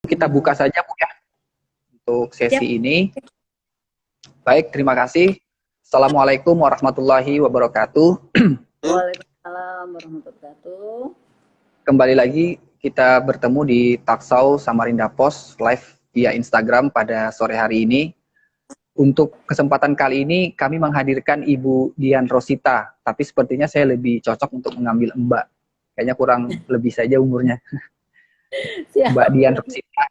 Kita buka saja Bu ya untuk sesi Siap. ini. Baik, terima kasih. Assalamualaikum warahmatullahi wabarakatuh. Waalaikumsalam warahmatullahi wabarakatuh. Kembali lagi kita bertemu di Taksau Samarinda Post live via Instagram pada sore hari ini. Untuk kesempatan kali ini kami menghadirkan Ibu Dian Rosita, tapi sepertinya saya lebih cocok untuk mengambil Mbak. Kayaknya kurang lebih saja umurnya. Siap. Mbak Dian Rosita.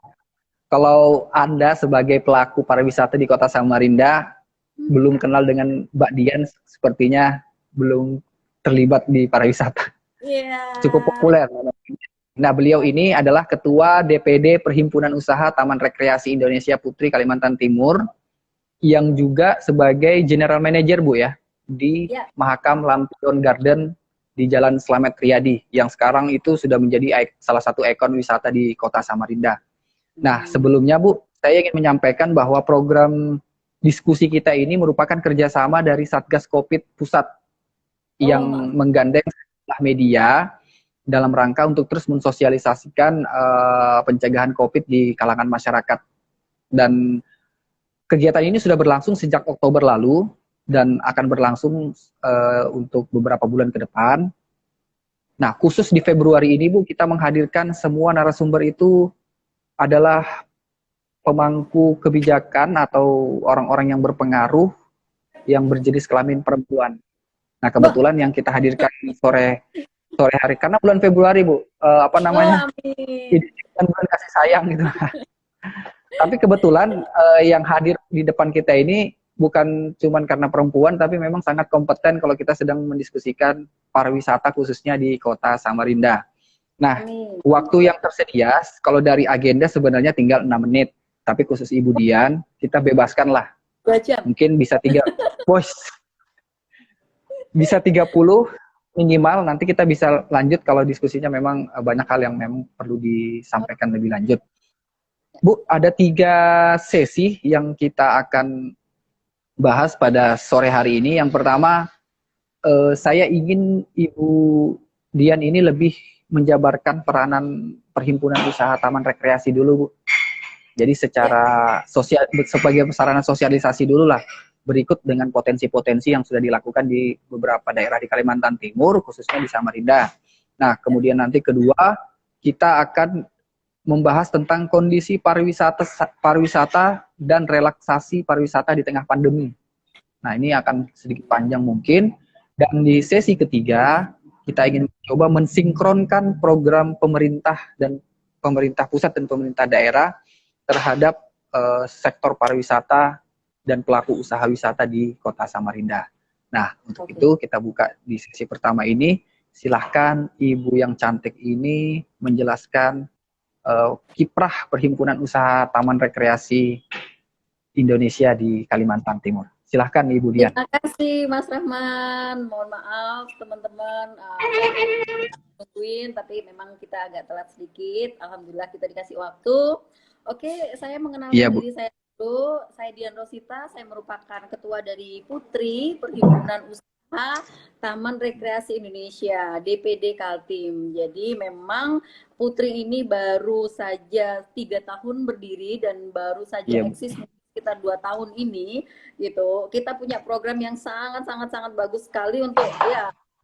Kalau Anda sebagai pelaku pariwisata di Kota Samarinda belum kenal dengan Mbak Dian, sepertinya belum terlibat di pariwisata. Yeah. Cukup populer. Nah, beliau ini adalah Ketua DPD Perhimpunan Usaha Taman Rekreasi Indonesia Putri Kalimantan Timur, yang juga sebagai General Manager Bu ya, di Mahakam Lampion Garden di Jalan Slamet Riyadi, yang sekarang itu sudah menjadi salah satu ikon wisata di Kota Samarinda. Nah, sebelumnya Bu, saya ingin menyampaikan bahwa program diskusi kita ini merupakan kerjasama dari Satgas Covid Pusat yang menggandeng media dalam rangka untuk terus mensosialisasikan pencegahan Covid di kalangan masyarakat. Dan kegiatan ini sudah berlangsung sejak Oktober lalu dan akan berlangsung untuk beberapa bulan ke depan. Nah, khusus di Februari ini Bu, kita menghadirkan semua narasumber itu adalah pemangku kebijakan atau orang-orang yang berpengaruh yang berjenis kelamin perempuan. Nah, kebetulan yang kita hadirkan sore hari, karena bulan Februari Bu, bulan kasih sayang gitu. Tapi kebetulan yang hadir di depan kita ini bukan cuma karena perempuan, tapi memang sangat kompeten kalau kita sedang mendiskusikan pariwisata khususnya di Kota Samarinda. Nah, waktu yang tersedia, kalau dari agenda sebenarnya tinggal 6 menit. Tapi khusus Ibu Dian, kita bebaskan lah. Mungkin bisa 30 minimal, nanti kita bisa lanjut kalau diskusinya memang banyak hal yang memang perlu disampaikan lebih lanjut. Bu, ada 3 sesi yang kita akan bahas pada sore hari ini. Yang pertama, saya ingin Ibu Dian ini lebih menjabarkan peranan Perhimpunan Usaha Taman Rekreasi dulu, Bu. Jadi secara sebagai sarana sosialisasi dulu lah, berikut dengan potensi-potensi yang sudah dilakukan di beberapa daerah di Kalimantan Timur, khususnya di Samarinda. Nah, kemudian nanti kedua, kita akan membahas tentang kondisi pariwisata dan relaksasi pariwisata di tengah pandemi. Nah, ini akan sedikit panjang mungkin. Dan di sesi ketiga, kita ingin coba mensinkronkan program pemerintah pusat dan pemerintah daerah terhadap sektor pariwisata dan pelaku usaha wisata di Kota Samarinda. Nah, untuk itu kita buka di sesi pertama ini. Silahkan Ibu yang cantik ini menjelaskan kiprah Perhimpunan Usaha Taman Rekreasi Indonesia di Kalimantan Timur. Silahkan Ibu Dian. Terima kasih Mas Rahman. Mohon maaf teman-teman nungguin, tapi memang kita agak telat sedikit. Alhamdulillah kita dikasih waktu. Oke, saya mengenalkan diri saya dulu. Saya Dian Rosita, saya merupakan ketua dari Putri Perhimpunan Usaha Taman Rekreasi Indonesia, DPD Kaltim. Jadi memang Putri ini baru saja 3 tahun berdiri dan baru saja eksis sekitar 2 tahun ini gitu. Kita punya program yang sangat bagus sekali untuk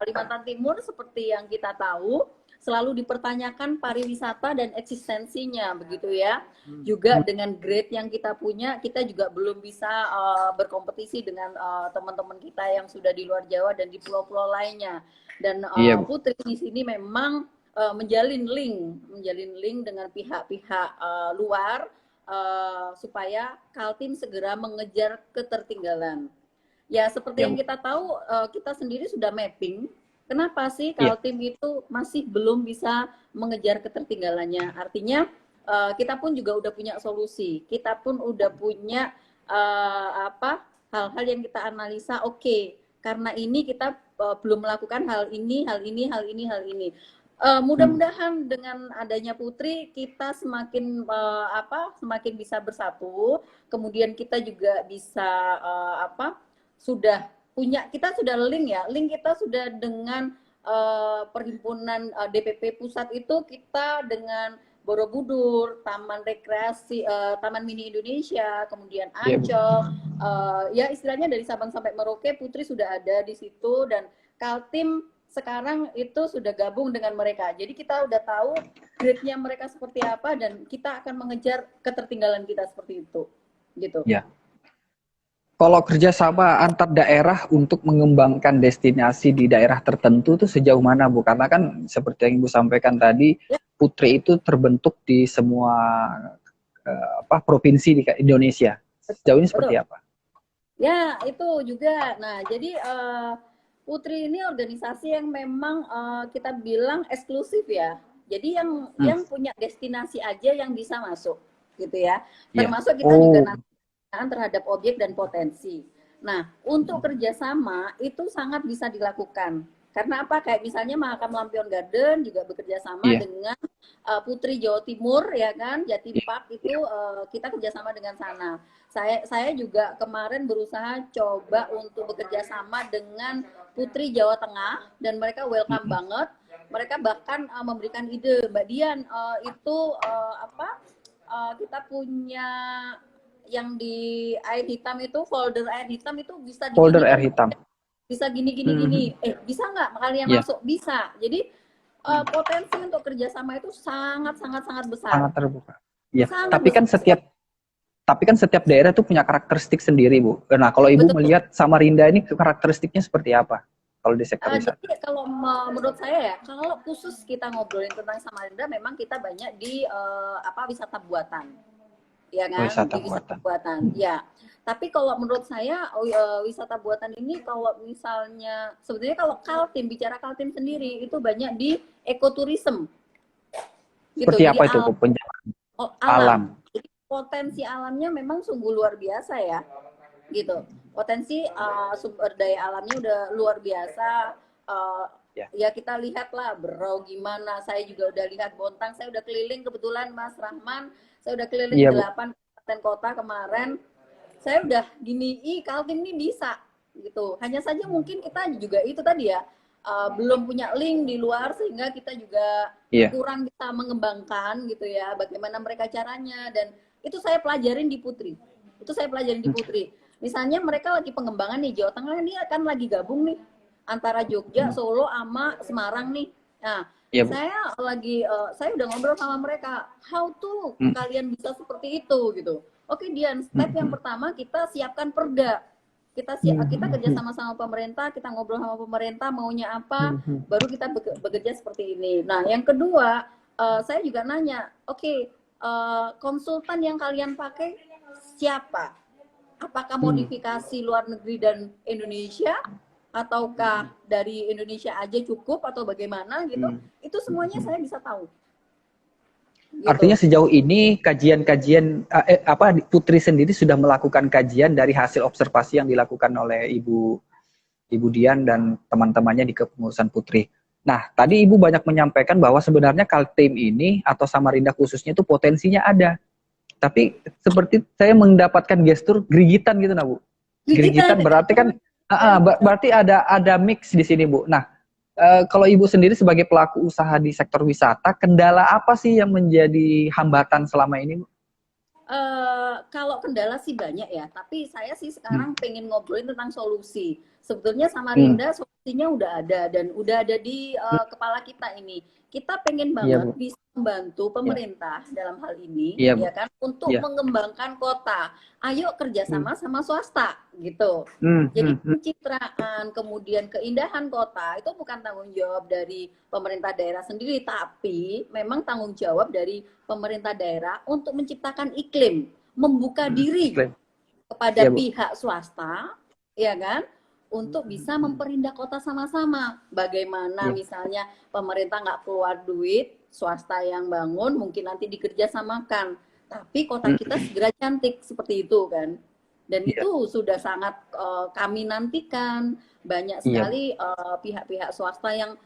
Kalimantan Timur. Seperti yang kita tahu, selalu dipertanyakan pariwisata dan eksistensinya begitu ya. Juga dengan grade yang kita punya, kita juga belum bisa berkompetisi dengan teman-teman kita yang sudah di luar Jawa dan di pulau-pulau lainnya. Dan Putri di sini memang menjalin link dengan pihak-pihak luar supaya Kaltim segera mengejar ketertinggalan. Ya, seperti yang kita tahu, kita sendiri sudah mapping. Kenapa sih Kaltim itu masih belum bisa mengejar ketertinggalannya? Artinya kita pun juga udah punya solusi. Kita pun udah punya hal-hal yang kita analisa. Oke, karena ini kita belum melakukan hal ini. Mudah-mudahan dengan adanya Putri kita semakin semakin bisa bersatu. Kemudian kita juga bisa kita sudah link kita sudah dengan perhimpunan DPP pusat itu, kita dengan Borobudur, Taman Rekreasi, Taman Mini Indonesia, kemudian Ancol, ya istilahnya dari Sabang sampai Merauke, Putri sudah ada di situ, dan Kaltim sekarang itu sudah gabung dengan mereka. Jadi kita udah tahu grade-nya mereka seperti apa, dan kita akan mengejar ketertinggalan kita seperti itu, gitu. Ya. Kalau kerjasama antar daerah untuk mengembangkan destinasi di daerah tertentu itu sejauh mana, Bu? Karena kan seperti yang Ibu sampaikan tadi, Putri itu terbentuk di semua provinsi di Indonesia. Sejauh ini seperti apa? Ya, itu juga. Nah, jadi Putri ini organisasi yang memang kita bilang eksklusif ya. Jadi yang punya destinasi aja yang bisa masuk, gitu ya. Termasuk kita juga nanti terhadap objek dan potensi. Nah, untuk kerjasama itu sangat bisa dilakukan. Karena apa? Kayak misalnya Mahakam Lampion Garden juga bekerja sama dengan Putri Jawa Timur, ya kan, Jatim Park itu kita kerjasama dengan sana. Saya juga kemarin berusaha coba untuk bekerja sama dengan Putri Jawa Tengah, dan mereka welcome banget. Mereka bahkan memberikan ide, Mbak Dian, itu kita punya yang di air hitam itu, folder air hitam itu bisa folder air hitam bisa gini bisa nggak kalian masuk? Bisa. Jadi potensi untuk kerjasama itu sangat besar, sangat terbuka. Ya, tapi kan setiap daerah itu punya karakteristik sendiri, Bu. Nah, kalau Ibu melihat Samarinda ini karakteristiknya seperti apa kalau di sektor wisata? Jadi kalau menurut saya ya, kalau khusus kita ngobrolin tentang Samarinda, memang kita banyak di wisata buatan. Ya kan, wisata buatan. Ya, tapi kalau menurut saya wisata buatan ini, kalau misalnya sebetulnya kalau Kaltim, bicara Kaltim sendiri itu banyak di ekoturism. Gitu. Seperti apa itu, Bu? Alam. Jadi potensi alamnya memang sungguh luar biasa ya. Gitu. Potensi sumber daya alamnya udah luar biasa. Ya kita lihatlah Berau gimana. Saya juga udah lihat Bontang. Saya udah keliling kebetulan, Mas Rahman. Saya udah keliling 8 kabupaten kota kemarin. Saya udah Kaltim ini bisa gitu. Hanya saja mungkin kita juga itu tadi ya, belum punya link di luar, sehingga kita juga kurang bisa mengembangkan gitu ya, bagaimana mereka caranya. Dan itu saya pelajarin di Putri. Misalnya mereka lagi pengembangan nih, Jawa Tengah ini akan lagi gabung nih antara Jogja, Solo sama Semarang nih. Nah, saya udah ngobrol sama mereka, how to kalian bisa seperti itu gitu. Oke, Dian, step yang pertama kita siapkan perda. Kita kerja sama pemerintah, kita ngobrol sama pemerintah maunya apa, baru kita bekerja seperti ini. Nah, yang kedua, saya juga nanya, konsultan yang kalian pakai siapa? Apakah modifikasi luar negeri dan Indonesia, ataukah dari Indonesia aja cukup, atau bagaimana gitu? Itu semuanya saya bisa tahu. Gitu. Artinya sejauh ini kajian-kajian Putri sendiri sudah melakukan kajian dari hasil observasi yang dilakukan oleh Ibu Dian dan teman-temannya di kepengurusan Putri. Nah, tadi Ibu banyak menyampaikan bahwa sebenarnya Kaltim ini atau Samarinda khususnya itu potensinya ada. Tapi seperti saya mendapatkan gestur gerigitan gitu, Bu. Gerigitan berarti kan berarti ada mix di sini, Bu. Nah, kalau Ibu sendiri sebagai pelaku usaha di sektor wisata, kendala apa sih yang menjadi hambatan selama ini, Bu? Kalau kendala sih banyak ya, tapi saya sih sekarang pengen ngobrolin tentang solusi. Sebetulnya Samarinda solusinya udah ada, dan udah ada di kepala kita ini. Kita pengen banget bisa membantu pemerintah dalam hal ini, ya kan, untuk mengembangkan kota. Ayo kerjasama sama swasta, gitu. Jadi pencitraan, kemudian keindahan kota itu bukan tanggung jawab dari pemerintah daerah sendiri, tapi memang tanggung jawab dari pemerintah daerah untuk menciptakan iklim, membuka diri kepada pihak swasta, ya kan, untuk bisa memperindah kota sama-sama. Bagaimana misalnya pemerintah nggak keluar duit, swasta yang bangun, mungkin nanti dikerjasamakan, tapi kota kita segera cantik seperti itu kan. Dan itu sudah sangat kami nantikan. Banyak sekali pihak-pihak swasta yang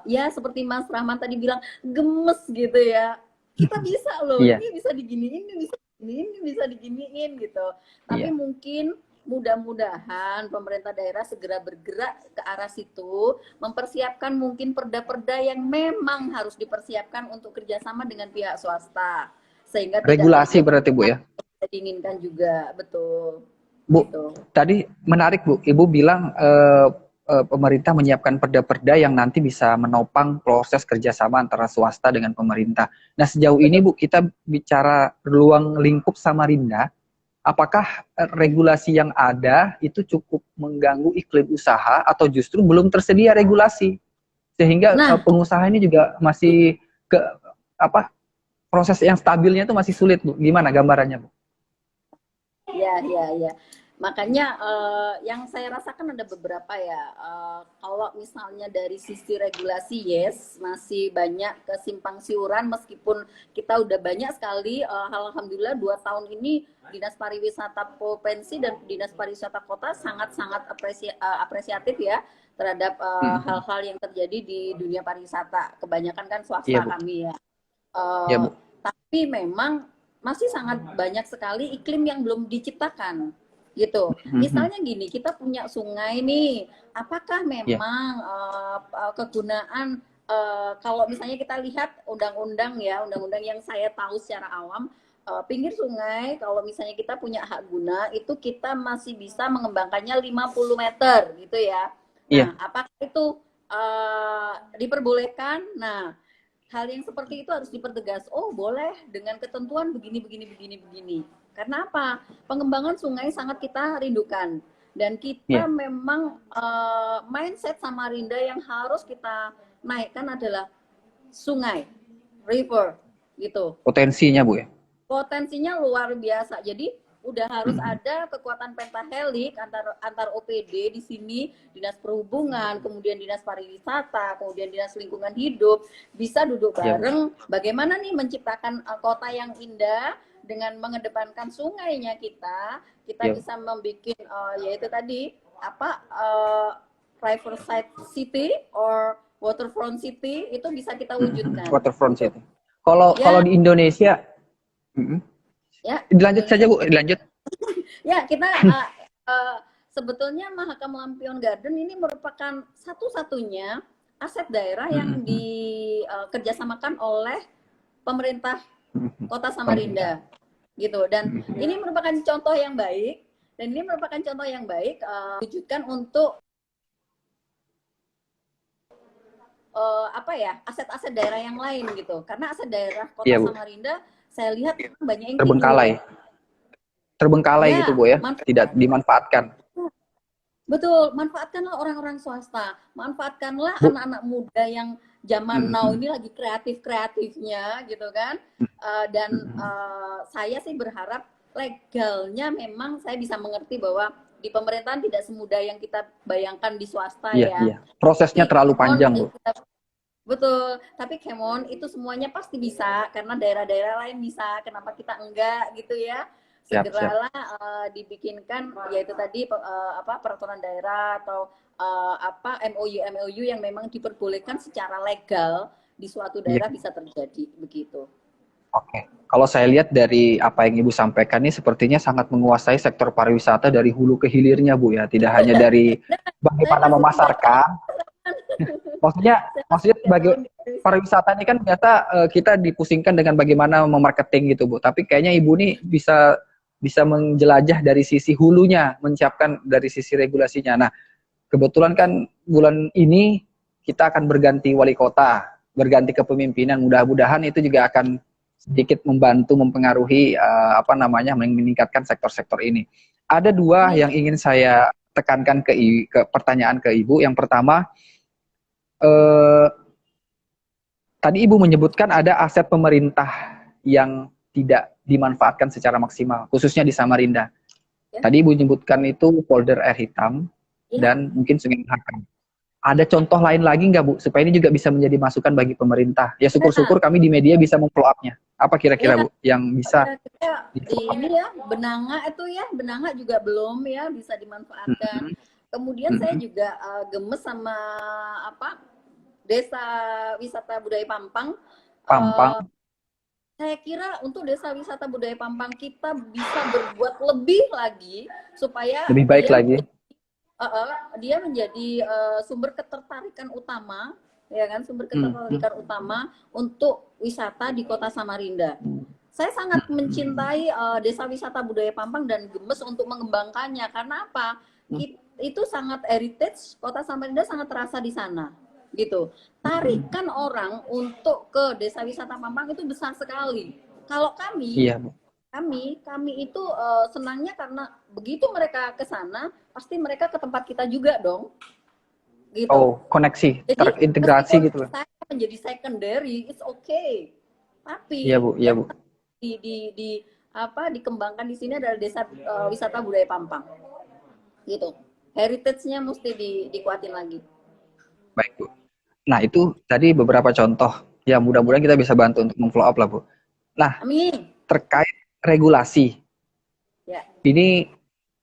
ya seperti Mas Rahman tadi bilang, gemes gitu ya. Kita bisa loh, ini bisa diginiin, ini bisa diginiin gitu. Tapi mungkin mudah-mudahan pemerintah daerah segera bergerak ke arah situ, mempersiapkan mungkin perda-perda yang memang harus dipersiapkan untuk kerjasama dengan pihak swasta, sehingga tidak Regulasi terjadi berarti Bu ya. yang diinginkan juga, betul. Bu, Gitu. tadi menarik Bu, Ibu bilang pemerintah menyiapkan perda-perda yang nanti bisa menopang proses kerjasama antara swasta dengan pemerintah. Nah sejauh ini Bu, kita bicara ruang lingkup Samarinda, apakah regulasi yang ada itu cukup mengganggu iklim usaha atau justru belum tersedia regulasi sehingga pengusaha ini juga masih ke apa proses yang stabilnya itu masih sulit Bu. Gimana gambarannya Bu? Ya. Makanya yang saya rasakan ada beberapa ya. Kalau misalnya dari sisi regulasi, yes, masih banyak kesimpang siuran meskipun kita udah banyak sekali. Alhamdulillah 2 tahun ini Dinas Pariwisata Provinsi dan Dinas Pariwisata Kota sangat-sangat apresiatif ya terhadap hal-hal yang terjadi di dunia pariwisata. Kebanyakan kan swasta kami ya. Bu. Tapi memang masih sangat banyak sekali iklim yang belum diciptakan gitu. Misalnya gini, kita punya sungai nih, apakah memang kegunaan kalau misalnya kita lihat undang-undang ya, undang-undang yang saya tahu secara awam, pinggir sungai kalau misalnya kita punya hak guna itu kita masih bisa mengembangkannya 50 meter gitu ya. Nah, apakah itu diperbolehkan? Nah, hal yang seperti itu harus dipertegas. Oh, boleh dengan ketentuan begini. Karena apa? Pengembangan sungai sangat kita rindukan. Dan kita memang mindset Samarinda yang harus kita naikkan adalah sungai, river, gitu. Potensinya Bu ya? Potensinya luar biasa. Jadi udah harus ada kekuatan pentahelik antar OPD di sini, Dinas Perhubungan, kemudian Dinas Pariwisata, kemudian Dinas Lingkungan Hidup, bisa duduk bareng bagaimana nih menciptakan kota yang indah dengan mengedepankan sungainya kita bisa membuat yaitu tadi apa riverside city or waterfront city itu bisa kita wujudkan. Waterfront city. Kalau di Indonesia dilanjut saja Bu, dilanjut. Ya, kita sebetulnya Mahakam Lampion Garden ini merupakan satu-satunya aset daerah yang dikerjasamakan oleh pemerintah Kota Samarinda, gitu. Dan ini merupakan contoh yang baik, wujudkan untuk aset-aset daerah yang lain gitu. Karena aset daerah Kota Samarinda saya lihat banyak yang terbengkalai gitu Bu ya, tidak dimanfaatkan. Betul, manfaatkanlah orang-orang swasta, manfaatkanlah anak-anak muda yang zaman now ini lagi kreatif-kreatifnya gitu kan. Dan saya sih berharap legalnya memang saya bisa mengerti bahwa di pemerintahan tidak semudah yang kita bayangkan di swasta ya. Prosesnya terlalu panjang Bu. Betul, tapi Kemon itu semuanya pasti bisa karena daerah-daerah lain bisa, kenapa kita enggak gitu ya. Segeralah dibikinkan yaitu tadi peraturan daerah atau MOU yang memang diperbolehkan secara legal di suatu daerah bisa terjadi begitu. Oke, kalau saya lihat dari apa yang Ibu sampaikan ini sepertinya sangat menguasai sektor pariwisata dari hulu ke hilirnya Bu ya, tidak hanya dari bagaimana memasarkan. Maksudnya sebagai pariwisata ini kan biasa kita dipusingkan dengan bagaimana memarketing gitu Bu, tapi kayaknya Ibu nih bisa menjelajah dari sisi hulunya, menyiapkan dari sisi regulasinya. Nah, kebetulan kan bulan ini kita akan berganti wali kota, berganti kepemimpinan. Mudah-mudahan itu juga akan sedikit membantu mempengaruhi meningkatkan sektor-sektor ini. Ada dua yang ingin saya tekankan ke pertanyaan ke Ibu. Yang pertama, tadi Ibu menyebutkan ada aset pemerintah yang tidak dimanfaatkan secara maksimal, khususnya di Samarinda. Tadi Ibu menyebutkan itu polder air hitam dan mungkin Sungai Mahakam. Ada contoh lain lagi nggak Bu, supaya ini juga bisa menjadi masukan bagi pemerintah? Ya syukur-syukur kami di media bisa memfollow up-nya. Apa kira-kira Bu yang bisa? Ini ya, Benanga juga belum ya bisa dimanfaatkan. Kemudian saya juga gemes sama Desa Wisata Budaya Pampang. Saya kira untuk Desa Wisata Budaya Pampang kita bisa berbuat lebih lagi supaya Lebih baik lagi. dia menjadi sumber ketertarikan utama, ya kan, sumber ketertarikan utama untuk wisata di Kota Samarinda. Saya sangat mencintai Desa Wisata Budaya Pampang dan gemes untuk mengembangkannya. Karena apa? Itu sangat heritage, Kota Samarinda sangat terasa di sana, gitu. Tarikan orang untuk ke Desa Wisata Pampang itu besar sekali. Kalau kami, Iya, Bu. kami itu senangnya karena begitu mereka ke sana, pasti mereka ke tempat kita juga dong, gitu. Oh, koneksi, Jadi terintegrasi gitu loh. saya menjadi secondary, it's okay. Tapi Iya, Bu, iya, Bu. dikembangkan di sini adalah Desa Wisata Budaya Pampang, gitu. Heritage-nya mesti dikuatin lagi. Baik, Bu. Nah, itu tadi beberapa contoh. Ya, mudah-mudahan kita bisa bantu untuk memfollow up lah, Bu. Nah, Amin. terkait regulasi. Ya. Ini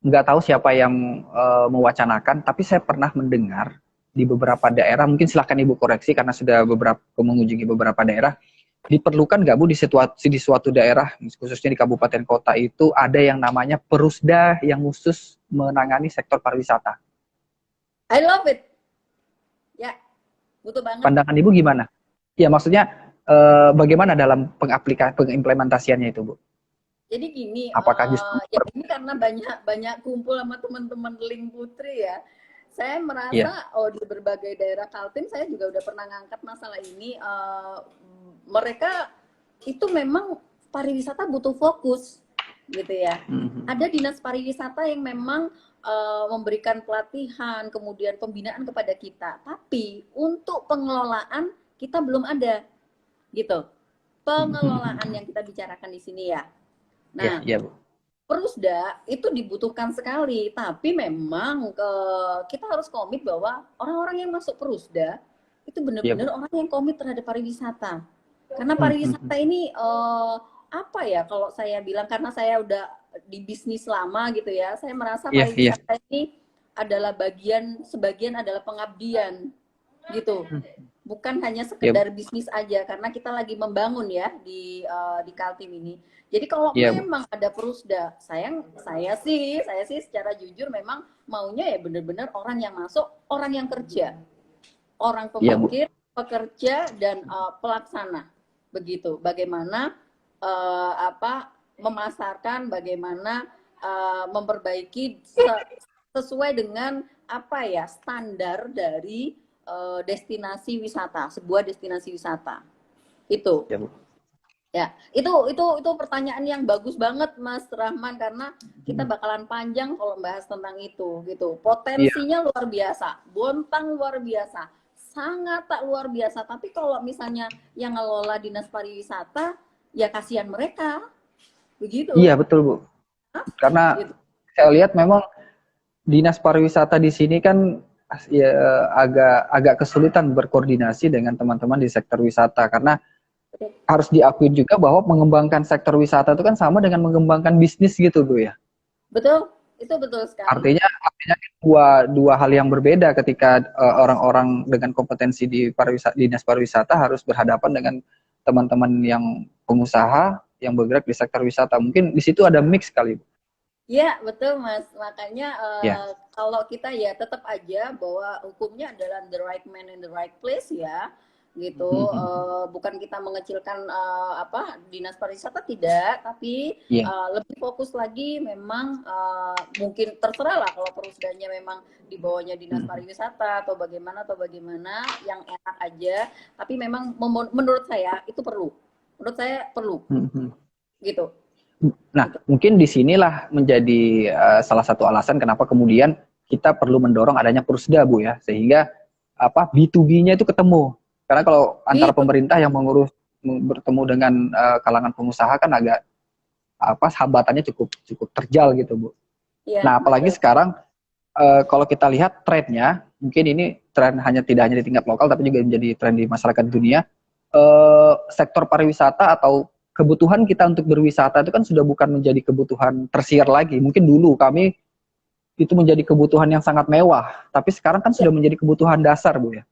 nggak tahu siapa yang mewacanakan, tapi saya pernah mendengar di beberapa daerah, mungkin silahkan Ibu koreksi karena sudah beberapa mengunjungi beberapa daerah, diperlukan nggak Bu di suatu daerah, khususnya di kabupaten kota itu ada yang namanya perusda yang khusus menangani sektor pariwisata. I love it. Ya, butuh banget. Pandangan Ibu gimana? Ya, maksudnya bagaimana dalam pengimplementasiannya itu, Bu? Jadi gini, Apakah justru ya ini karena banyak kumpul sama teman-teman Link Putri ya. Saya merasa di berbagai daerah Kaltim saya juga udah pernah ngangkat masalah ini. Mereka itu memang pariwisata butuh fokus, gitu ya. Ada dinas pariwisata yang memang memberikan pelatihan, kemudian pembinaan kepada kita. Tapi untuk pengelolaan kita belum ada, gitu. Pengelolaan yang kita bicarakan di sini ya. Nah, Perusda itu dibutuhkan sekali, tapi memang kita harus komit bahwa orang-orang yang masuk Perusda itu benar-benar orang yang komit terhadap pariwisata. Karena pariwisata ini apa ya, kalau saya bilang, karena saya udah di bisnis lama gitu ya, saya merasa pariwisata ini adalah sebagian adalah pengabdian gitu. Bukan hanya sekedar bisnis aja, karena kita lagi membangun ya di Kaltim ini. Jadi kalau memang ada Perusda, saya sih secara jujur memang maunya ya benar-benar orang yang masuk, orang yang kerja, orang pemikir, pekerja dan pelaksana, begitu. Bagaimana memasarkan, bagaimana memperbaiki sesuai dengan standar dari destinasi wisata, sebuah destinasi wisata. Itu. Ya, itu pertanyaan yang bagus banget Mas Rahman, karena kita bakalan panjang kalau bahas tentang itu gitu. Potensinya luar biasa, Bontang luar biasa, sangat tak luar biasa. Tapi kalau misalnya yang ngelola dinas pariwisata, ya kasihan mereka. Begitu. Iya, betul, Bu. Karena gitu. Saya lihat memang dinas pariwisata di sini kan ya agak kesulitan berkoordinasi dengan teman-teman di sektor wisata, karena harus diakui juga bahwa mengembangkan sektor wisata itu kan sama dengan mengembangkan bisnis gitu, Bu ya. Betul, itu betul sekali. Artinya dua hal yang berbeda ketika orang-orang dengan kompetensi di dinas pariwisata harus berhadapan dengan teman-teman yang pengusaha yang bergerak di sektor wisata. Mungkin di situ ada mix kali, Bu. Iya, betul Mas. Makanya kalau kita ya tetap aja bahwa hukumnya adalah the right man in the right place ya, gitu. Bukan kita mengecilkan dinas pariwisata, tidak, tapi lebih fokus lagi memang mungkin terserah lah kalau perusdanya memang di bawahnya dinas pariwisata atau bagaimana yang enak aja. Tapi memang menurut saya itu perlu. Menurut saya perlu. Gitu. Nah, mungkin disinilah menjadi salah satu alasan kenapa kemudian kita perlu mendorong adanya Perusda, Bu ya, sehingga B2B-nya itu ketemu. Karena kalau antara pemerintah yang bertemu dengan kalangan pengusaha kan agak hambatannya cukup terjal gitu, Bu. Nah, apalagi sekarang kalau kita lihat trennya, mungkin ini tren tidak hanya di tingkat lokal tapi juga menjadi tren di masyarakat dunia. Sektor pariwisata atau kebutuhan kita untuk berwisata itu kan sudah bukan menjadi kebutuhan tersier lagi. Mungkin dulu kami itu menjadi kebutuhan yang sangat mewah, tapi sekarang kan sudah menjadi kebutuhan dasar, Bu ya.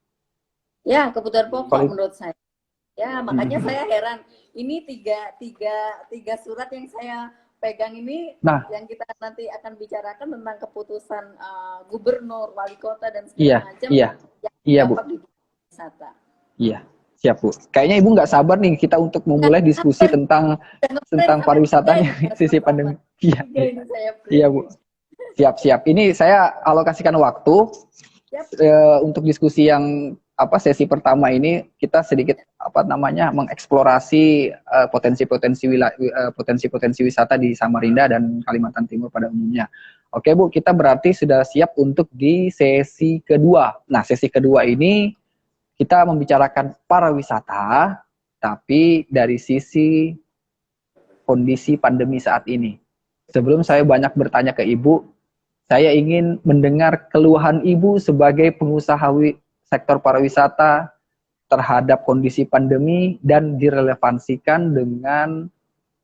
Ya, kebutuhan pokok menurut saya. Ya, makanya saya heran. Ini tiga surat yang saya pegang ini, Nah, yang kita nanti akan bicarakan tentang keputusan gubernur, wali kota, dan iya, segala macam iya, yang iya Bu, dampak di wisata. iya, siap Bu. Kayaknya Ibu nggak sabar nih kita untuk Nah, memulai diskusi apa? tentang Ngeprint tentang sampai 3 pariwisatanya ini, sisi Mas pandemi. Rahman. Iya, 3 ini saya iya print Bu. nih. Siap, siap. Ini saya alokasikan waktu Yap. untuk diskusi yang sesi pertama ini kita sedikit mengeksplorasi potensi-potensi wisata di Samarinda dan Kalimantan Timur pada umumnya. Oke Bu, kita berarti sudah siap untuk di sesi kedua. Nah, sesi kedua ini kita membicarakan pariwisata, tapi dari sisi kondisi pandemi saat ini. Sebelum saya banyak bertanya ke Ibu, saya ingin mendengar keluhan Ibu sebagai pengusaha sektor pariwisata terhadap kondisi pandemi dan direlevansikan dengan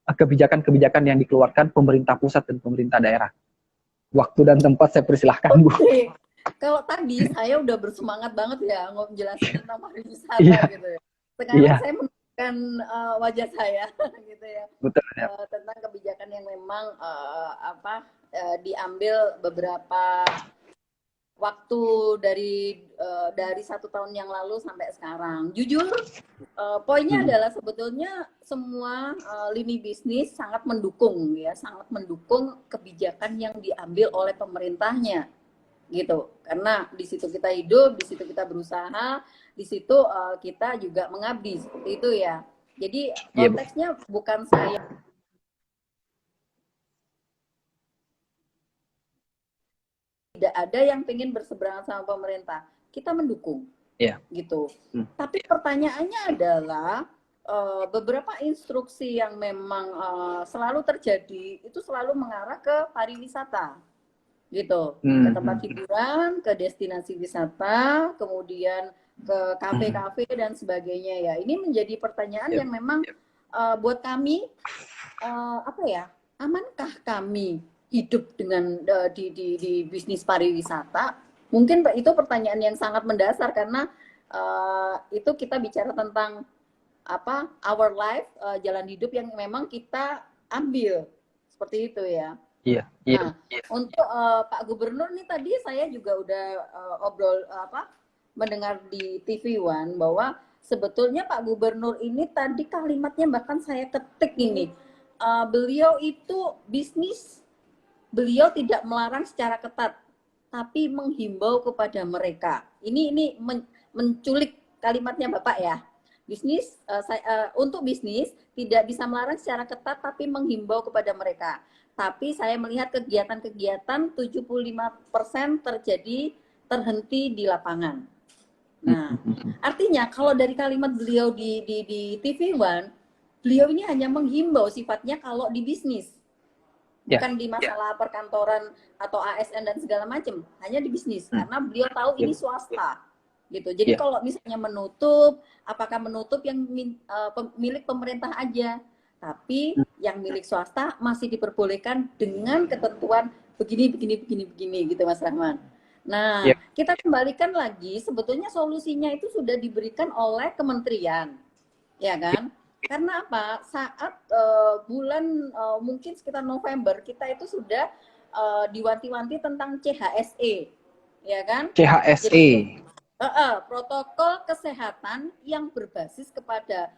kebijakan-kebijakan yang dikeluarkan pemerintah pusat dan pemerintah daerah. Waktu dan tempat saya persilahkan, Bu. Oke. Kalau tadi saya udah bersemangat banget ya ngejelasin tentang pariwisata Iya, gitu ya. Sekarang iya, saya menunjukkan wajah saya gitu ya. betul ya. Tentang kebijakan yang memang diambil beberapa waktu dari 1 tahun yang lalu sampai sekarang. Jujur, poinnya adalah sebetulnya semua lini bisnis sangat mendukung ya, sangat mendukung kebijakan yang diambil oleh pemerintahnya, gitu. Karena di situ kita hidup, di situ kita berusaha, di situ kita juga mengabdi, seperti itu ya. Jadi Iya, Bu. konteksnya bukan saya tidak ada yang ingin berseberangan sama pemerintah, kita mendukung. Iya. Gitu. Tapi pertanyaannya adalah beberapa instruksi yang memang selalu terjadi itu selalu mengarah ke pariwisata, gitu, ke tempat hiburan, ke destinasi wisata, kemudian ke kafe-kafe dan sebagainya ya. Ini menjadi pertanyaan yang memang buat kami amankah kami hidup dengan di bisnis pariwisata? Mungkin itu pertanyaan yang sangat mendasar karena itu kita bicara tentang our life, jalan hidup yang memang kita ambil seperti itu ya. Iya. Nah, untuk Pak Gubernur nih tadi saya juga udah obrol mendengar di TV One bahwa sebetulnya Pak Gubernur ini tadi kalimatnya bahkan saya ketik ini, beliau itu bisnis, beliau tidak melarang secara ketat tapi menghimbau kepada mereka. Ini menculik kalimatnya Bapak ya. Bisnis untuk bisnis tidak bisa melarang secara ketat tapi menghimbau kepada mereka. Tapi saya melihat kegiatan-kegiatan 75% terhenti di lapangan. Nah, artinya kalau dari kalimat beliau di TV One, beliau ini hanya menghimbau sifatnya kalau di bisnis. Bukan di masalah perkantoran atau ASN dan segala macam, hanya di bisnis karena beliau tahu ini swasta gitu. Jadi kalau misalnya menutup, apakah menutup yang milik pemerintah aja, tapi yang milik swasta masih diperbolehkan dengan ketentuan begini gitu Mas Rahman. Nah, kita kembalikan lagi sebetulnya solusinya itu sudah diberikan oleh kementerian, ya kan? Karena apa? Saat bulan mungkin sekitar November kita itu sudah diwanti-wanti tentang CHSE, ya kan? CHSE. Jadi, protokol kesehatan yang berbasis kepada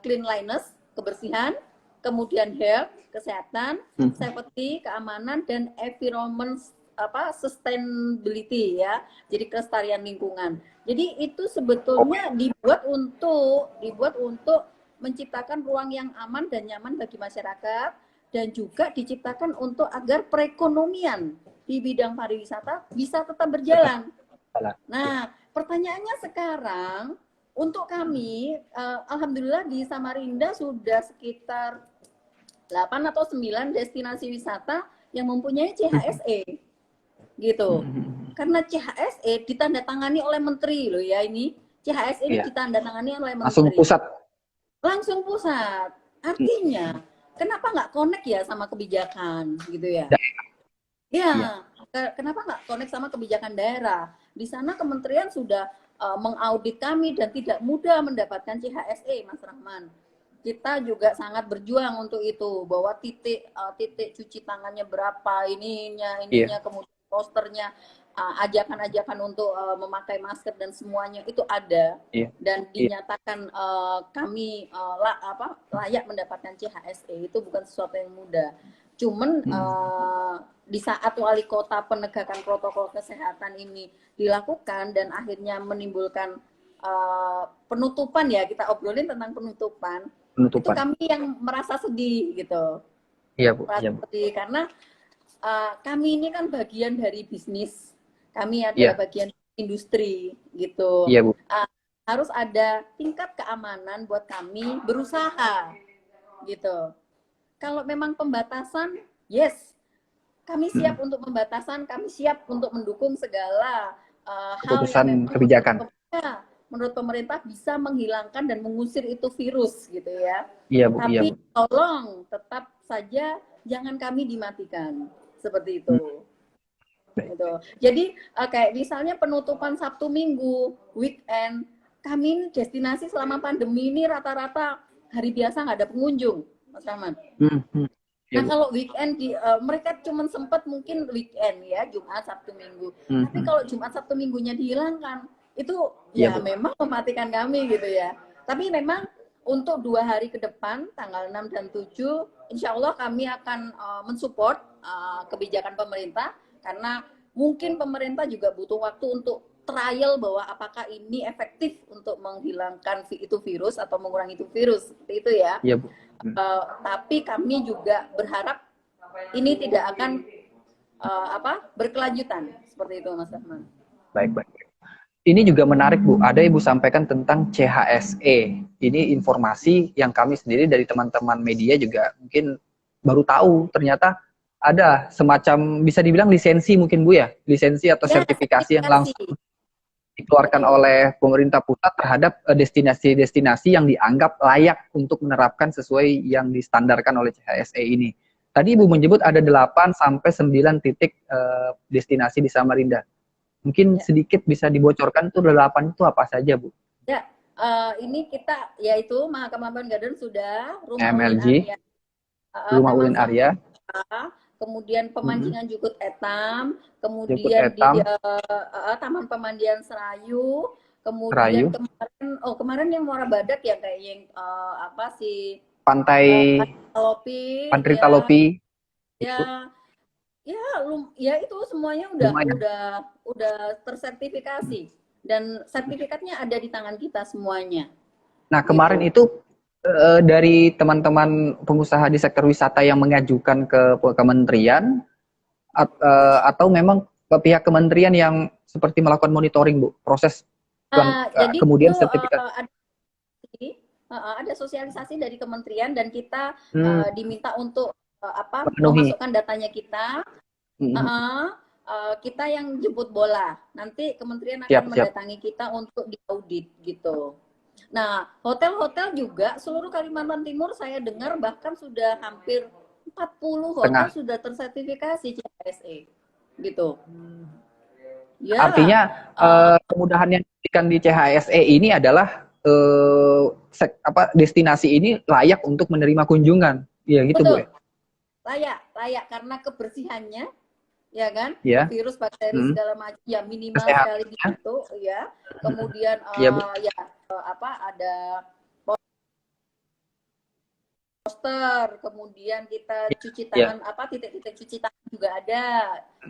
cleanliness, kebersihan, kemudian health, kesehatan, safety, keamanan, dan environment sustainability ya. Jadi kelestarian lingkungan. Jadi itu sebetulnya dibuat untuk menciptakan ruang yang aman dan nyaman bagi masyarakat dan juga diciptakan untuk agar perekonomian di bidang pariwisata bisa tetap berjalan. Nah, pertanyaannya sekarang untuk kami, alhamdulillah di Samarinda sudah sekitar 8 atau 9 destinasi wisata yang mempunyai CHSE. Gitu. Karena CHSE ditandatangani oleh menteri loh ya ini. CHSE ini ditandatangani oleh menteri. Langsung pusat. Langsung pusat. Artinya, kenapa nggak connect ya sama kebijakan gitu ya? Ya, kenapa nggak connect sama kebijakan daerah? Di sana kementerian sudah mengaudit kami dan tidak mudah mendapatkan CHSE, Mas Rahman. Kita juga sangat berjuang untuk itu, bahwa titik cuci tangannya berapa, ininya kemudian posternya, ajakan-ajakan untuk memakai masker dan semuanya itu ada, dan dinyatakan kami layak mendapatkan CHSE. Itu bukan sesuatu yang mudah. Cuman di saat wali kota penegakan protokol kesehatan ini dilakukan dan akhirnya menimbulkan penutupan, ya kita obrolin tentang penutupan. Itu kami yang merasa sedih gitu. Iya Bu. Sedih karena kami ini kan bagian dari bisnis, kami adalah bagian industri gitu. Iya Bu. Harus ada tingkat keamanan buat kami berusaha gitu. Kalau memang pembatasan, yes, kami siap untuk pembatasan, kami siap untuk mendukung segala hal yang kebijakan. Menurut pemerintah bisa menghilangkan dan mengusir itu virus gitu ya. Iya Bu. Tapi tolong tetap saja jangan kami dimatikan seperti itu. Gitu. Jadi kayak misalnya penutupan Sabtu Minggu, weekend, kami ini destinasi selama pandemi ini rata-rata hari biasa nggak ada pengunjung, Mas Rahman. Nah kalau weekend mereka cuma sempat mungkin weekend ya, Jumat, Sabtu, Minggu. Tapi kalau Jumat, Sabtu, Minggunya dihilangkan, itu ya memang mematikan kami gitu ya. Tapi memang untuk 2 hari ke depan, tanggal 6 dan 7, insya Allah kami akan mensupport kebijakan pemerintah, karena mungkin pemerintah juga butuh waktu untuk trial bahwa apakah ini efektif untuk menghilangkan itu virus atau mengurangi itu virus, seperti itu ya. Iya Bu. Tapi kami juga berharap ini tidak akan berkelanjutan, seperti itu Mas Rahman. Baik. Ini juga menarik Bu, ada Ibu sampaikan tentang CHSE. Ini informasi yang kami sendiri dari teman-teman media juga mungkin baru tahu. Ternyata ada semacam bisa dibilang lisensi mungkin Bu ya, lisensi atau sertifikasi yang langsung dikeluarkan oleh pemerintah pusat terhadap destinasi-destinasi yang dianggap layak untuk menerapkan sesuai yang distandarkan oleh CHSE ini. Tadi Ibu menyebut ada 8 sampai 9 titik destinasi di Samarinda. Mungkin sedikit bisa dibocorkan tuh 8 itu apa saja Bu? Ya, ini kita yaitu Mahakam Ampel Garden sudah, MLG, Rumah Ulin Arya, kemudian Pemancingan Jukut Etam, kemudian di Taman Pemandian Serayu, kemudian kemarin yang Muara Badak ya, kayak yang Pantai Talopi. Ya itu semuanya udah tersertifikasi dan sertifikatnya ada di tangan kita semuanya. Nah kemarin itu dari teman-teman pengusaha di sektor wisata yang mengajukan ke kementerian atau memang pihak kementerian yang seperti melakukan monitoring Bu, proses jadi kemudian itu, sertifikat. Ada sosialisasi dari kementerian dan kita diminta untuk memasukkan datanya kita. Kita yang jemput bola. Nanti kementerian akan mendatangi kita untuk diaudit gitu. Nah, hotel-hotel juga seluruh Kalimantan Timur saya dengar bahkan sudah hampir 40 hotel sudah tersertifikasi CHSE gitu. Ya. Artinya kemudahan yang diberikan di CHSE ini adalah destinasi ini layak untuk menerima kunjungan. Iya gitu Bu. Layak karena kebersihannya, ya kan? Virus, bakteri segala macam ya minimal sekali gitu ya. Kemudian ada poster, kemudian kita cuci tangan, titik-titik cuci tangan juga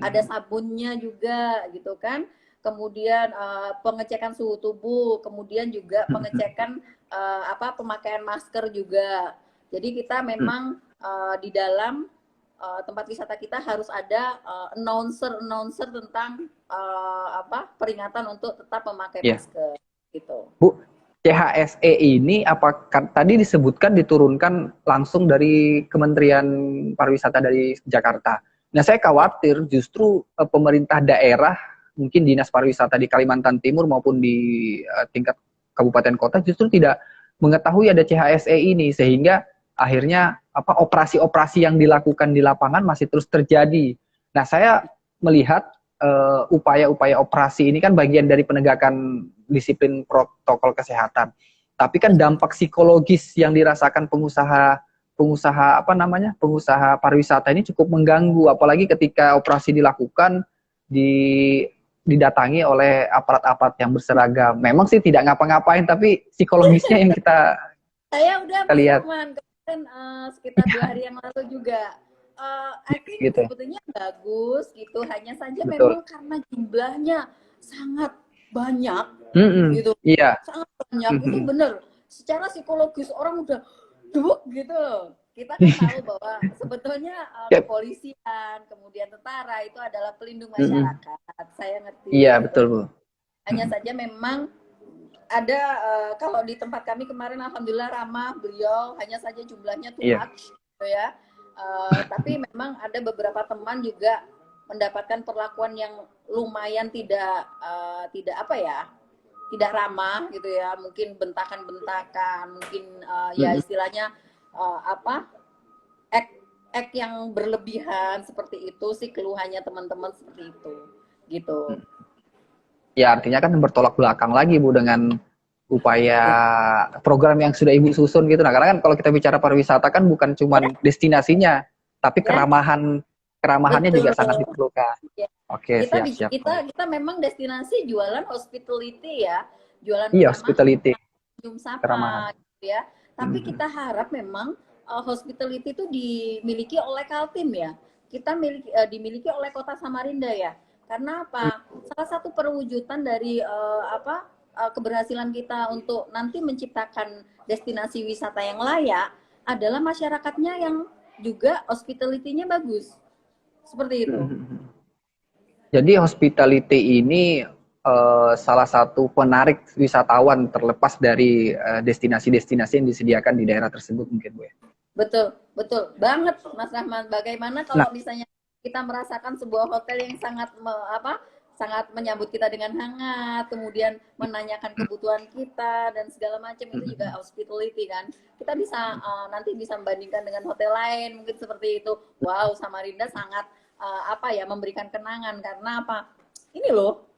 ada sabunnya juga gitu kan. Kemudian pengecekan suhu tubuh, kemudian juga pengecekan pemakaian masker juga. Jadi kita memang di dalam tempat wisata kita harus ada announcer tentang peringatan untuk tetap memakai masker gitu. Bu, CHSE ini apakah tadi disebutkan diturunkan langsung dari Kementerian Pariwisata dari Jakarta. Nah, saya khawatir justru pemerintah daerah, mungkin Dinas Pariwisata di Kalimantan Timur maupun di tingkat kabupaten kota justru tidak mengetahui ada CHSE ini, sehingga akhirnya operasi-operasi yang dilakukan di lapangan masih terus terjadi. Nah, saya melihat upaya-upaya operasi ini kan bagian dari penegakan disiplin protokol kesehatan. Tapi kan dampak psikologis yang dirasakan pengusaha pariwisata ini cukup mengganggu, apalagi ketika operasi dilakukan didatangi oleh aparat-aparat yang berseragam. Memang sih tidak ngapa-ngapain, tapi psikologisnya yang saya udah kita lihat. kemarin sekitar 2 hari yang lalu juga. I think Gitu. sebetulnya bagus gitu, hanya saja Betul. memang karena jumlahnya sangat banyak, gitu. Iya. Sangat banyak, itu bener. Secara psikologis orang udah duk gitu loh. Kita kan tahu bahwa sebetulnya kepolisian, kemudian tentara itu adalah pelindung masyarakat. Saya ngerti. Iya, betul, Bu. Hanya saja memang ada kalau di tempat kami kemarin alhamdulillah ramah beliau, hanya saja jumlahnya too much gitu ya. Tapi memang ada beberapa teman juga mendapatkan perlakuan yang lumayan tidak tidak ramah gitu ya, mungkin bentakan-bentakan, mungkin ya istilahnya ek yang berlebihan seperti itu sih, keluhannya teman-teman seperti itu gitu. Ya artinya kan bertolak belakang lagi Bu dengan upaya program yang sudah Ibu susun gitu. Nah, karena kan kalau kita bicara pariwisata kan bukan cuma destinasinya, tapi keramahannya juga sangat diperlukan. Ya. Oke, siap. Kita memang destinasi jualan hospitality ya, jualan hospitality, senyum sapa gitu ya. Tapi kita harap memang hospitality itu dimiliki oleh Kaltim ya. Kita dimiliki oleh Kota Samarinda ya. Karena apa? Salah satu perwujudan dari keberhasilan kita untuk nanti menciptakan destinasi wisata yang layak adalah masyarakatnya yang juga hospitality-nya bagus. Seperti itu. Jadi hospitality ini salah satu penarik wisatawan terlepas dari destinasi-destinasi yang disediakan di daerah tersebut mungkin Bu ya. Betul banget Mas Rahman. Bagaimana kalau misalnya kita merasakan sebuah hotel yang sangat menyambut kita dengan hangat, kemudian menanyakan kebutuhan kita dan segala macam, itu juga hospitality kan. Kita bisa nanti bisa membandingkan dengan hotel lain mungkin seperti itu. Wow, Samarinda sangat memberikan kenangan karena apa? Ini loh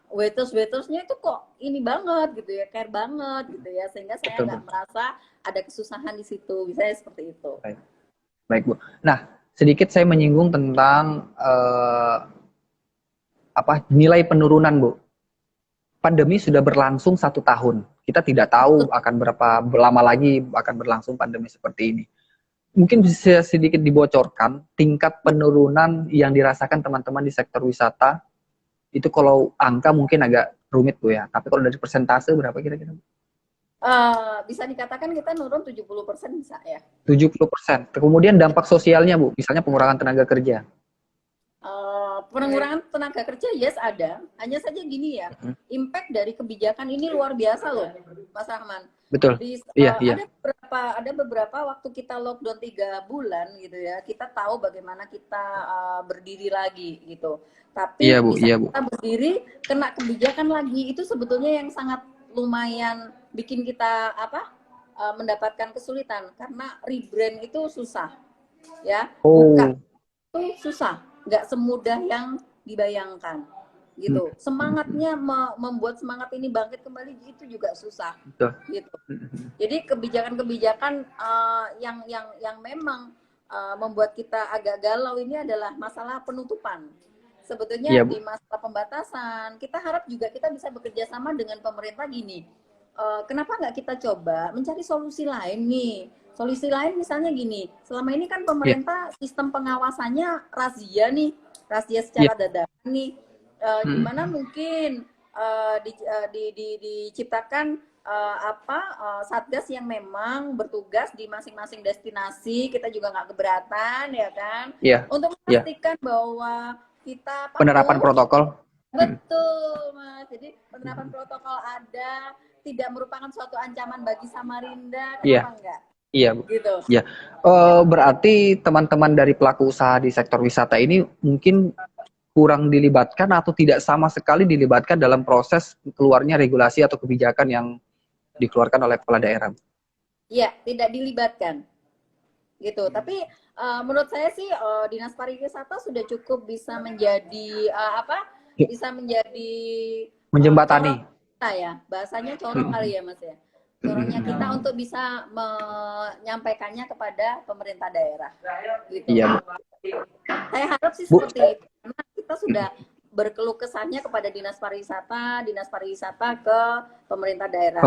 waitersnya itu kok ini banget gitu ya, care banget gitu ya, sehingga saya nggak merasa ada kesusahan di situ, misalnya seperti itu. Baik Bu. Nah, sedikit saya menyinggung tentang nilai penurunan Bu. Pandemi sudah berlangsung 1 tahun. Kita tidak tahu akan berapa lama lagi akan berlangsung pandemi seperti ini. Mungkin bisa sedikit dibocorkan tingkat penurunan yang dirasakan teman-teman di sektor wisata. Itu kalau angka mungkin agak rumit Bu ya. Tapi kalau dari persentase berapa kira-kira? Bisa dikatakan kita nurun 70% bisa ya. 70%. Kemudian dampak sosialnya Bu, misalnya pengurangan tenaga kerja. Pengurangan tenaga kerja yes ada. Hanya saja gini ya, impact dari kebijakan ini luar biasa loh, Mas Rahman. Betul. Iya. Ada beberapa waktu kita lockdown 3 bulan gitu ya, kita tahu bagaimana kita berdiri lagi gitu. Tapi kita berdiri kena kebijakan lagi, itu sebetulnya yang sangat lumayan bikin kita mendapatkan kesulitan karena rebrand itu susah ya. Buka itu susah, nggak semudah yang dibayangkan gitu. Semangatnya membuat semangat ini bangkit kembali itu juga susah. Gitu. Jadi kebijakan-kebijakan yang memang membuat kita agak galau ini adalah masalah penutupan. Sebetulnya di masa pembatasan kita harap juga kita bisa bekerja sama dengan pemerintah gini. Kenapa nggak kita coba mencari solusi lain nih? Solusi lain misalnya gini, selama ini kan pemerintah sistem pengawasannya razia secara dadakan nih. Gimana mungkin diciptakan satgas yang memang bertugas di masing-masing destinasi, kita juga nggak keberatan ya kan, untuk memastikan bahwa kita penerapan protokol. Betul Mas, jadi penerapan protokol ada, tidak merupakan suatu ancaman bagi Samarinda, kenapa enggak? Iya Bu. Gitu. Ya. Berarti teman-teman dari pelaku usaha di sektor wisata ini mungkin kurang dilibatkan atau tidak sama sekali dilibatkan dalam proses keluarnya regulasi atau kebijakan yang dikeluarkan oleh kepala daerah. Iya, tidak dilibatkan. Gitu. Tapi menurut saya sih Dinas Pariwisata sudah cukup bisa menjadi bisa menjadi Menjembatani. corong kita ya, bahasanya corong kali ya Mas ya. Corongnya kita untuk bisa menyampaikannya kepada pemerintah daerah. Gitu. Iya, Bu. Saya harap sih seperti itu, karena kita sudah berkeluh kesahnya kepada Dinas Pariwisata ke pemerintah daerah.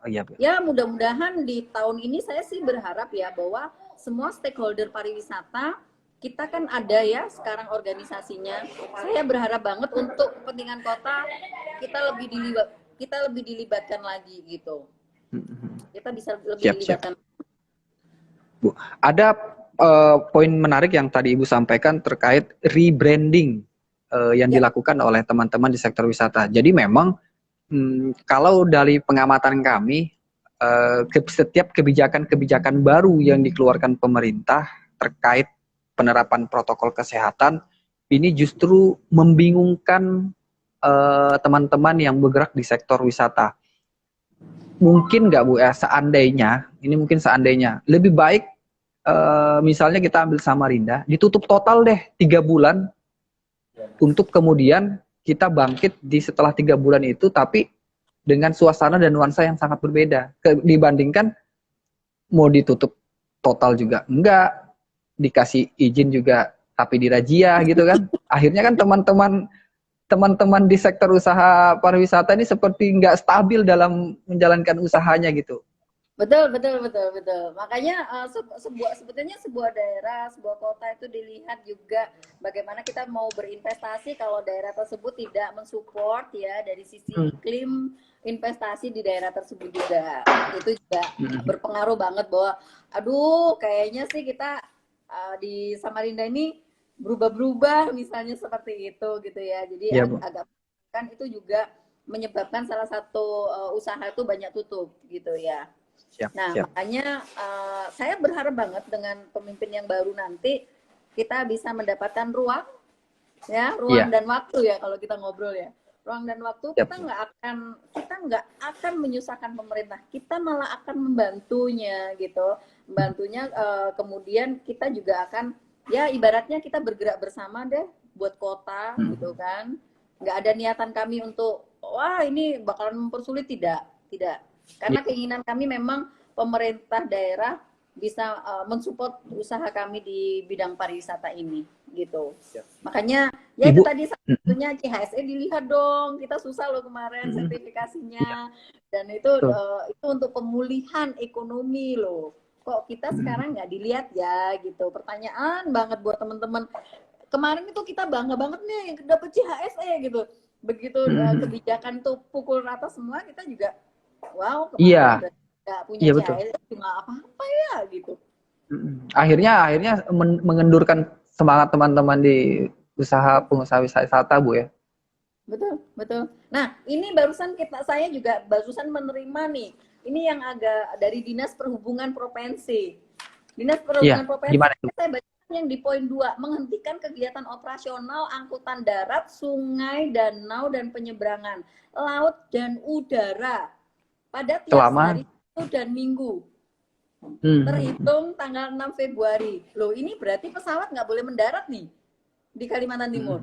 Iya, Bu. Ya mudah-mudahan di tahun ini saya sih berharap ya bahwa semua stakeholder pariwisata kita kan ada ya sekarang organisasinya. Saya berharap banget untuk kepentingan kota kita lebih dilibatkan lagi gitu. Kita bisa lebih dilibatkan. Bu, ada poin menarik yang tadi Ibu sampaikan terkait rebranding yang dilakukan oleh teman-teman di sektor wisata. Jadi memang kalau dari pengamatan kami, setiap kebijakan-kebijakan baru yang dikeluarkan pemerintah terkait penerapan protokol kesehatan ini justru membingungkan teman-teman yang bergerak di sektor wisata. Mungkin nggak Bu ya, seandainya lebih baik misalnya kita ambil Samarinda, ditutup total deh 3 bulan untuk kemudian kita bangkit di setelah 3 bulan itu, tapi dengan suasana dan nuansa yang sangat berbeda dibandingkan mau ditutup total juga enggak, dikasih izin juga tapi dirajia gitu kan. Akhirnya kan teman-teman di sektor usaha pariwisata ini seperti nggak stabil dalam menjalankan usahanya gitu. Betul. Makanya sebetulnya sebuah daerah, sebuah kota itu dilihat juga bagaimana kita mau berinvestasi kalau daerah tersebut tidak mensupport ya dari sisi iklim investasi di daerah tersebut juga. Itu juga berpengaruh banget bahwa aduh kayaknya sih kita di Samarinda ini berubah-berubah misalnya seperti itu gitu ya. Jadi Ya, agak kan itu juga menyebabkan salah satu usaha itu banyak tutup gitu ya. Siap. Makanya saya berharap banget dengan pemimpin yang baru nanti kita bisa mendapatkan ruang dan waktu ya kalau kita ngobrol ya. Ruang dan waktu kita nggak akan menyusahkan pemerintah, kita malah akan membantunya gitu. Membantunya kemudian kita juga akan ya ibaratnya kita bergerak bersama deh buat kota gitu kan. Nggak ada niatan kami untuk wah ini bakalan mempersulit, tidak. Karena keinginan kami memang pemerintah daerah bisa mensupport usaha kami di bidang pariwisata ini gitu. Makanya ya Ibu, itu tadi satunya CHSE dilihat dong, kita susah loh kemarin sertifikasinya dan itu untuk pemulihan ekonomi loh. Kok kita sekarang nggak dilihat ya gitu. Pertanyaan banget buat teman-teman. Kemarin itu kita bangga banget nih dapet CHSE gitu. Begitu kebijakan tuh pukul rata semua, kita juga wow, kemarin nggak punya CHSE cuma apa ya gitu. Akhirnya mengendurkan semangat teman-teman di pengusaha wisata Bu ya. Betul. Nah ini saya juga barusan menerima nih. Ini yang agak dari Dinas Perhubungan Provinsi. Dinas Perhubungan Provinsi. Gimana? Saya baca yang di poin 2, menghentikan kegiatan operasional angkutan darat, sungai, danau dan penyeberangan laut dan udara pada tiap hari Sabtu dan Minggu terhitung tanggal 6 Februari. Loh ini berarti pesawat nggak boleh mendarat nih di Kalimantan Timur.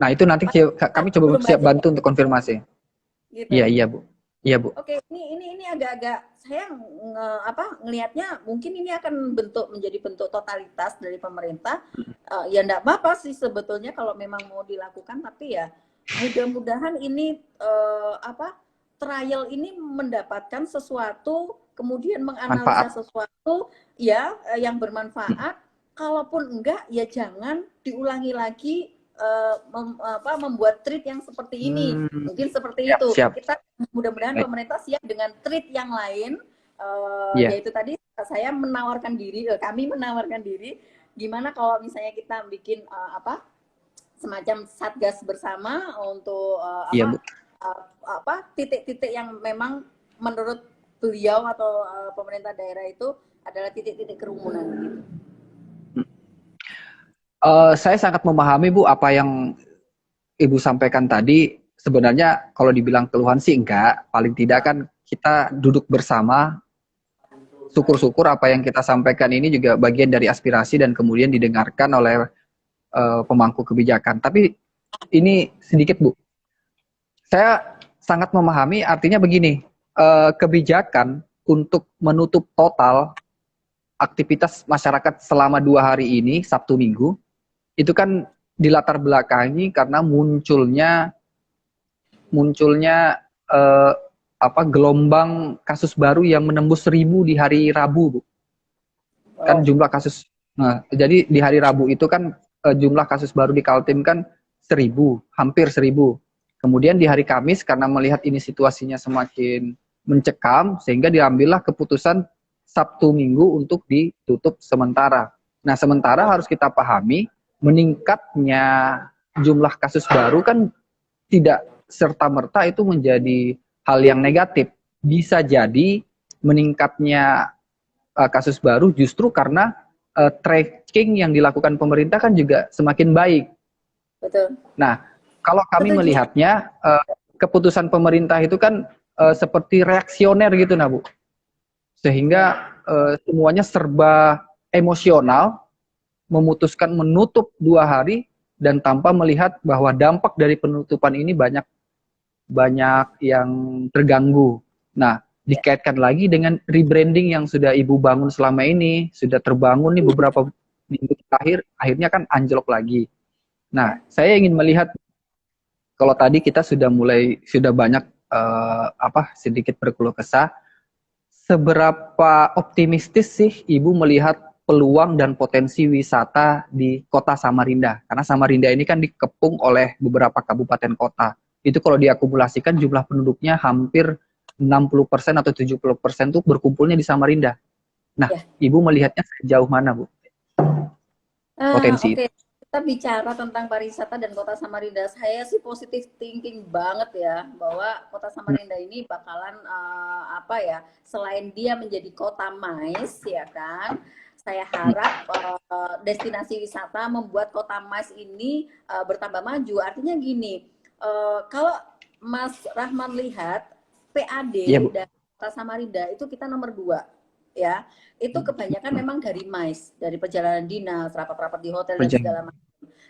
Nah itu nanti kami coba siap bantu untuk konfirmasi. Gitu. Iya Bu. Oke, ini agak-agak saya ngelihatnya mungkin ini akan menjadi bentuk totalitas dari pemerintah. Ya enggak apa-apa sih sebetulnya kalau memang mau dilakukan, tapi ya mudah-mudahan ini trial ini mendapatkan sesuatu, kemudian menganalisa sesuatu ya yang bermanfaat. Kalaupun enggak ya jangan diulangi lagi membuat treat yang seperti ini. Mungkin seperti itu. Siap. Kita mudah-mudahan pemerintah siap dengan treat yang lain. Yaitu tadi kami menawarkan diri gimana kalau misalnya kita bikin semacam satgas bersama untuk titik-titik yang memang menurut beliau atau pemerintah daerah itu adalah titik-titik kerumunan gitu. Saya sangat memahami Bu apa yang Ibu sampaikan tadi. Sebenarnya kalau dibilang keluhan sih enggak, paling tidak kan kita duduk bersama syukur-syukur apa yang kita sampaikan ini juga bagian dari aspirasi dan kemudian didengarkan oleh pemangku kebijakan. Tapi ini sedikit Bu, saya sangat memahami artinya begini, kebijakan untuk menutup total aktivitas masyarakat selama 2 hari ini, Sabtu Minggu, itu kan dilatar belakangi karena munculnya gelombang kasus baru yang menembus 1.000 di hari Rabu, Bu. Kan jumlah kasus, nah jadi di hari Rabu itu kan jumlah kasus baru di Kaltim kan 1.000, hampir 1.000. Kemudian di hari Kamis karena melihat ini situasinya semakin mencekam, sehingga diambillah keputusan Sabtu Minggu untuk ditutup sementara. Nah, sementara harus kita pahami meningkatnya jumlah kasus baru kan tidak serta-merta itu menjadi hal yang negatif. Bisa jadi meningkatnya kasus baru justru karena tracking yang dilakukan pemerintah kan juga semakin baik. Betul. Nah, kalau kami melihatnya keputusan pemerintah itu kan seperti reaksioner gitu, nah Bu. Sehingga semuanya serba emosional, memutuskan menutup 2 hari dan tanpa melihat bahwa dampak dari penutupan ini banyak yang terganggu. Nah, dikaitkan lagi dengan rebranding yang sudah Ibu bangun selama ini, sudah terbangun nih beberapa minggu terakhir, akhirnya kan anjlok lagi. Nah, saya ingin melihat kalau tadi kita sudah banyak sedikit berkeluh kesah, seberapa optimistis sih Ibu melihat peluang dan potensi wisata di kota Samarinda? Karena Samarinda ini kan dikepung oleh beberapa kabupaten kota. Itu kalau diakumulasikan jumlah penduduknya hampir 60% atau 70% tuh berkumpulnya di Samarinda. Nah, Ibu melihatnya sejauh mana, Bu? Potensi itu. Kita bicara tentang pariwisata dan kota Samarinda, saya sih positive thinking banget ya, bahwa kota Samarinda ini bakalan selain dia menjadi kota MICE ya kan, saya harap destinasi wisata membuat kota MICE ini bertambah maju. Artinya gini, kalau Mas Rahman lihat PAD dan kota Samarinda itu kita nomor 2 ya, itu kebanyakan memang dari MICE, dari perjalanan dinas, rapat-rapat di hotel dan segala macam.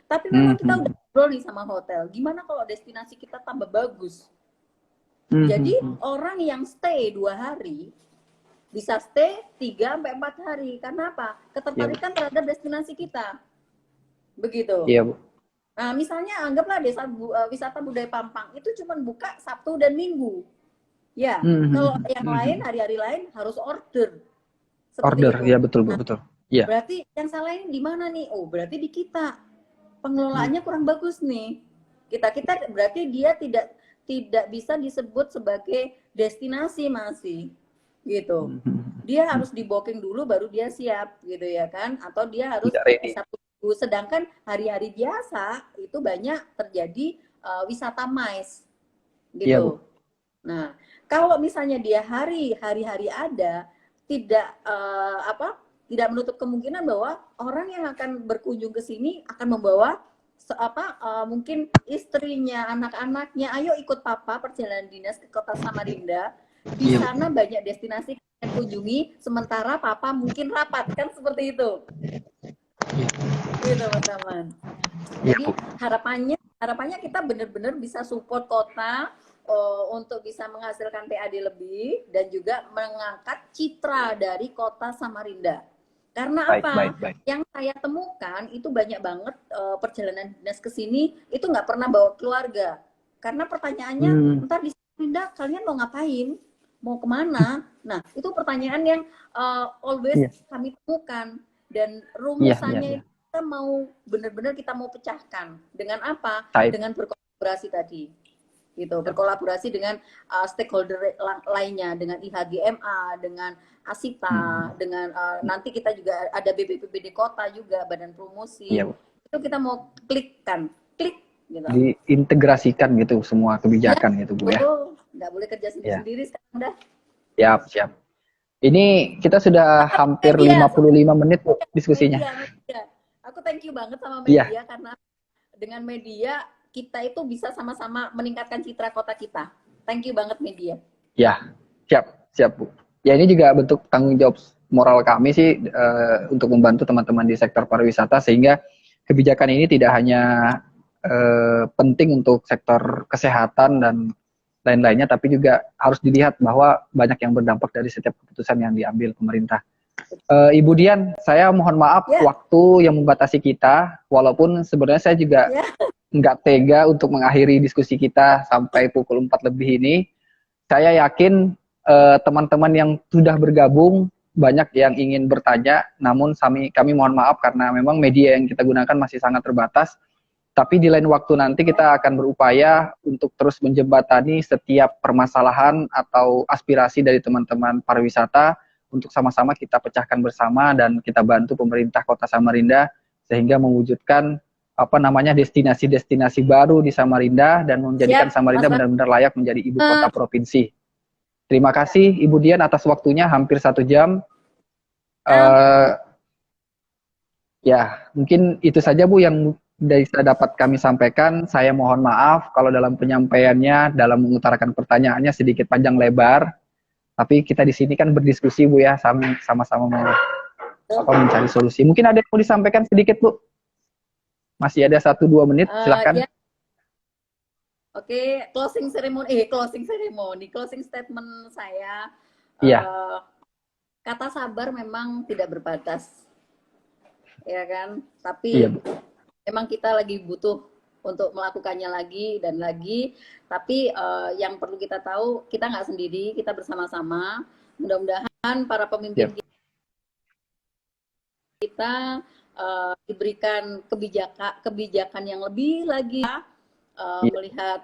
Tapi memang kita udah ngobrol nih sama hotel, gimana kalau destinasi kita tambah bagus? Jadi orang yang stay 2 hari bisa stay 3-4 hari. Karena apa? Ketertarikan terhadap destinasi kita. Begitu. Iya, Bu. Nah, misalnya anggaplah desa wisata budaya Pampang itu cuma buka Sabtu dan Minggu. Ya, kalau yang lain hari-hari lain harus order. Order, ya betul, Bu, betul. Ya. Berarti yang salah ini di mana nih? Oh, berarti di kita. Pengelolaannya kurang bagus nih. Kita berarti dia tidak bisa disebut sebagai destinasi masih gitu. Dia harus di booking dulu baru dia siap gitu ya kan, atau dia harus Sabtu. Sedangkan hari-hari biasa itu banyak terjadi wisata MICE gitu. Ya, nah, kalau misalnya dia hari-hari ada tidak tidak menutup kemungkinan bahwa orang yang akan berkunjung ke sini akan membawa mungkin istrinya, anak-anaknya, ayo ikut papa perjalanan dinas ke kota Samarinda. Di sana banyak destinasi yang kunjungi, sementara papa mungkin rapat, kan seperti itu. Gitu, teman-teman. Jadi harapannya kita benar-benar bisa support kota untuk bisa menghasilkan PAD lebih dan juga mengangkat citra dari kota Samarinda. Karena baik. Yang saya temukan itu banyak banget perjalanan dinas ke sini itu nggak pernah bawa keluarga. Karena pertanyaannya, ntar di Samarinda kalian mau ngapain? Mau kemana? Nah, itu pertanyaan yang always kami temukan. Dan rumusannya itu kita mau benar-benar kita mau pecahkan. Dengan apa? Dengan berkolaborasi tadi. Gitu, berkolaborasi dengan stakeholder lainnya, dengan IHGMA, dengan ASITA, dengan nanti kita juga ada BPPBD kota juga, badan promosi. Itu kita mau klik gitu. Diintegrasikan gitu semua kebijakan gitu, Bu ya. Nggak boleh kerja sendiri sekarang dah. Siap. Ini kita sudah hampir 55 menit Bu diskusinya. Media. Aku thank you banget sama media karena dengan media kita itu bisa sama-sama meningkatkan citra kota kita. Thank you banget media. Ya, siap Bu. Ya ini juga bentuk tanggung jawab moral kami sih untuk membantu teman-teman di sektor pariwisata sehingga kebijakan ini tidak hanya penting untuk sektor kesehatan dan lain-lainnya, tapi juga harus dilihat bahwa banyak yang berdampak dari setiap keputusan yang diambil pemerintah. Ibu Dian, saya mohon maaf waktu yang membatasi kita, walaupun sebenarnya saya juga nggak tega untuk mengakhiri diskusi kita sampai pukul 4 lebih ini. Saya yakin teman-teman yang sudah bergabung banyak yang ingin bertanya, namun kami mohon maaf karena memang media yang kita gunakan masih sangat terbatas. Tapi di lain waktu nanti kita akan berupaya untuk terus menjembatani setiap permasalahan atau aspirasi dari teman-teman pariwisata untuk sama-sama kita pecahkan bersama dan kita bantu pemerintah Kota Samarinda sehingga mewujudkan destinasi-destinasi baru di Samarinda dan menjadikan Samarinda benar-benar layak menjadi ibu kota provinsi. Terima kasih Ibu Dian atas waktunya hampir 1 jam. Ya, mungkin itu saja Bu yang dapat kami sampaikan. Saya mohon maaf kalau dalam penyampaiannya, dalam mengutarakan pertanyaannya sedikit panjang lebar. Tapi kita di sini kan berdiskusi Bu ya, sama-sama mencari solusi. Mungkin ada yang mau disampaikan sedikit Bu? Masih ada 1-2 menit, silahkan. Ya. Oke, closing statement saya. Iya. Kata sabar memang tidak berbatas, ya kan? Tapi memang kita lagi butuh untuk melakukannya lagi dan lagi. Tapi yang perlu kita tahu, kita nggak sendiri, kita bersama-sama. Mudah-mudahan para pemimpin kita diberikan kebijakan yang lebih lagi melihat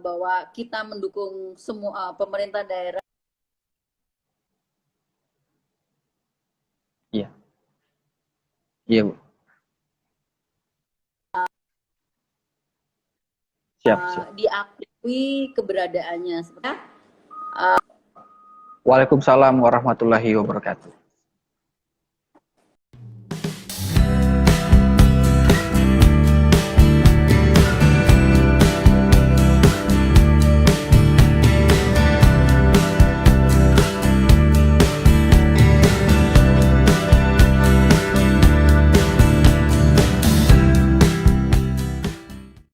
bahwa kita mendukung semua pemerintah daerah. Iya. Iya, Bu. Siap. Diakui keberadaannya. Waalaikumsalam warahmatullahi wabarakatuh.